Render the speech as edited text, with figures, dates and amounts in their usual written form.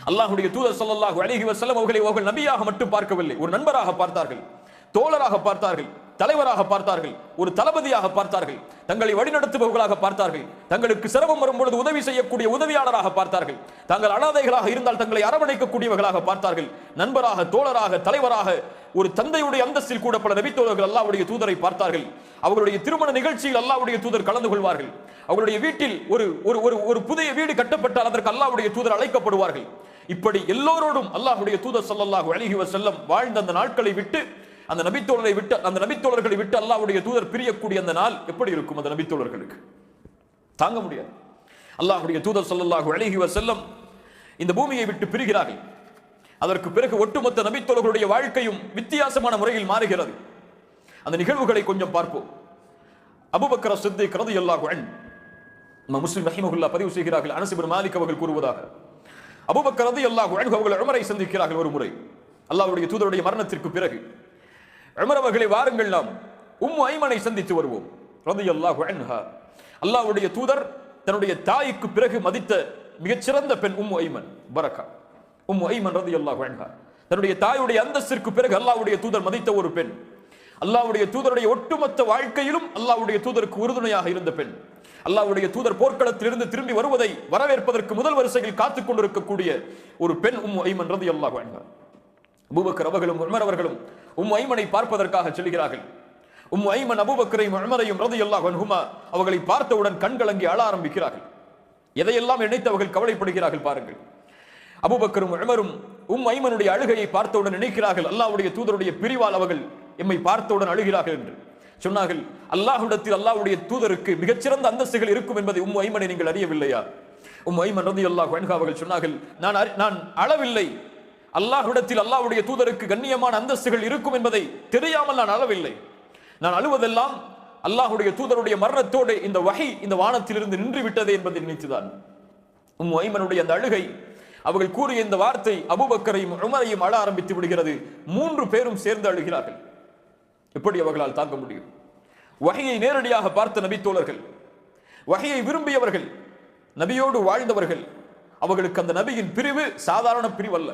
அல்லாஹ்வுடைய தூதர் ஸல்லல்லாஹு அலைஹி வஸல்லம் அவர்கள் நபியாக மட்டும் பார்க்கவில்லை, ஒரு நண்பராக பார்த்தார்கள், தோழராக பார்த்தார்கள், தலைவராக பார்த்தார்கள், ஒரு தளபதியாக பார்த்தார்கள், தங்களை வழிநடத்துபவர்களாக பார்த்தார்கள், தங்களுக்கு சிரமம் வரும்பொழுது உதவி செய்யக்கூடிய உதவியாளராக பார்த்தார்கள், தாங்கள் அனாதைகளாக இருந்தால் தங்களை அரவணைக்கக்கூடியவர்களாக பார்த்தார்கள், நண்பராக, தோழராக, தலைவராக, ஒரு தந்தையுடைய அந்தஸ்தில் கூட பல நபித்தோழர்கள் அல்லாஹ்வுடைய தூதரை பார்த்தார்கள். அவர்களுடைய திருமண நிகழ்ச்சியில் அல்லாஹ்வுடைய தூதர் கலந்து கொள்வார்கள். அவருடைய வீட்டில் ஒரு புதிய வீடு கட்டப்பட்டால் அதற்கு அல்லாஹ்வுடைய தூதர் அழைக்கப்படுவார்கள். இப்படி எல்லோரோடும் அல்லாஹ்வுடைய தூதர் ஸல்லல்லாஹு அலைஹி வஸல்லம் வாழ்ந்த அந்த நாட்களை விட்டு, அந்த நபித்தோழர்களை விட்டு அல்லாஹ்வுடைய தூதர் பிரியக்கூடிய அந்த நாள் எப்படி இருக்கும்? அந்த நபித்தோழர்களுக்கு தாங்க முடியாது. அல்லாஹ்வுடைய தூதர் ஸல்லல்லாஹு அலைஹி வஸல்லம் இந்த பூமியை விட்டு பிரிகிறார்கள். அதற்கு பிறகு ஒட்டுமொத்த நபித்தோழர்களுடைய வாழ்க்கையும் வித்தியாசமான முறையில் மாறுகிறது. அந்த நிகழ்வுகளை கொஞ்சம் பார்ப்போம். அபூபக்கர் சித்திக் ரலியல்லாஹு அன்ஹு, முஸ்லிம் ரஹிமஹுல்லாஹ் பதிவு செய்கிறார்கள், அனஸ் இப்னு மாலிக் அவர்கள் கூறுவதாக, அபூபக்கர் ரலியல்லாஹு அன்ஹு அவர்கள் உமரை சந்திக்கிறார்கள் ஒரு முறை, அல்லாஹ்வுடைய தூதருடைய மரணத்திற்கு பிறகு. உமர் அவர்களை வாருங்கள் நாம் உம்மு ஐமனை சந்தித்து வருவோம் ரலியல்லாஹு அன்ஹா. அல்லாஹ்வுடைய தூதர் தன்னுடைய தாய்க்கு பிறகு மதித்த மிகச்சிறந்த பெண் உம்மு ஐமன் பரக்கா. உம்மு ஐமன் ரலியல்லாஹு அன்ஹா தன்னுடைய தாயுடைய அந்தஸ்திற்கு பிறகு அல்லாஹ்வுடைய தூதர் மதித்த ஒரு பெண். அல்லாஹ்வுடைய தூதருடைய ஒட்டுமொத்த வாழ்க்கையிலும் அல்லாஹ்வுடைய தூதருக்கு உறுதுணையாக இருந்த பெண். அல்லாஹ்வுடைய தூதர் போர்க்களத்திலிருந்து திரும்பி வருவதை வரவேற்பதற்கு முதல் வரிசையில் காத்துக் கொண்டிருக்கக்கூடிய ஒரு பெண் உம்மு ஐமன் ரலியல்லாஹு அன்ஹா. அபூபக்கர் அவர்களும் உமர் அவர்களும் உம்மு ஐமனை பார்ப்பதற்காக செல்கிறார்கள். உம்மு ஐமன் அபூபக்கரையும் உமரையும் ரலியல்லாஹு அன்ஹுமா அவர்களை பார்த்தவுடன் கண்கலங்கி அழ ஆரம்பிக்கிறார்கள். எதையெல்லாம் நினைத்து அவர்கள் கவலைப்படுகிறார்கள் பாருங்கள். அபூபக்கரும் உமரும் ஐமனுடைய அழுகையை பார்த்தவுடன் நினைக்கிறார்கள், அல்லாஹ்வுடைய தூதருடைய பிரிவால் அவர்கள் எம்மை பார்த்தவுடன் அழுகிறார்கள் என்று சொன்னார்கள். அல்லாஹ்விடத்தில் அல்லாஹ்வுடைய தூதருக்கு மிகச்சிறந்த அந்தஸ்துகள் இருக்கும் என்பதை உம்மு ஐமனை நீங்கள் அறியவில்லையா? உம்மு ஐமன் ரலியல்லாஹு அன்ஹா அவர்கள் சொன்னார்கள், நான் அளவில்லை, அல்லாஹ்விடத்தில் அல்லாஹ்வுடைய தூதருக்கு கண்ணியமான அந்தஸ்துகள் இருக்கும் என்பதை தெரியாமல் நான் அளவில்லை. நான் அழுவதெல்லாம் அல்லாஹ்வுடைய தூதருடைய மரணத்தோடு இந்த வஹி இந்த வானத்திலிருந்து நின்று விட்டதே என்பதை நினைத்துதான். உம்மு ஐமனுடைய அந்த அழுகை, அவர்கள் கூறிய இந்த வார்த்தை அபூபக்கரையும் உமரையும் அழ ஆரம்பித்து விடுகிறது. 3 பேரும் சேர்ந்து அழுகிறார்கள். எப்படி அவர்களால் தாங்க முடியும்? வஹியை நேரடியாக பார்த்த நபித்தோழர்கள், வஹியை விரும்பியவர்கள், நபியோடு வாழ்ந்தவர்கள், அவர்களுக்கு அந்த நபியின் பிரிவு சாதாரண பிரிவல்ல.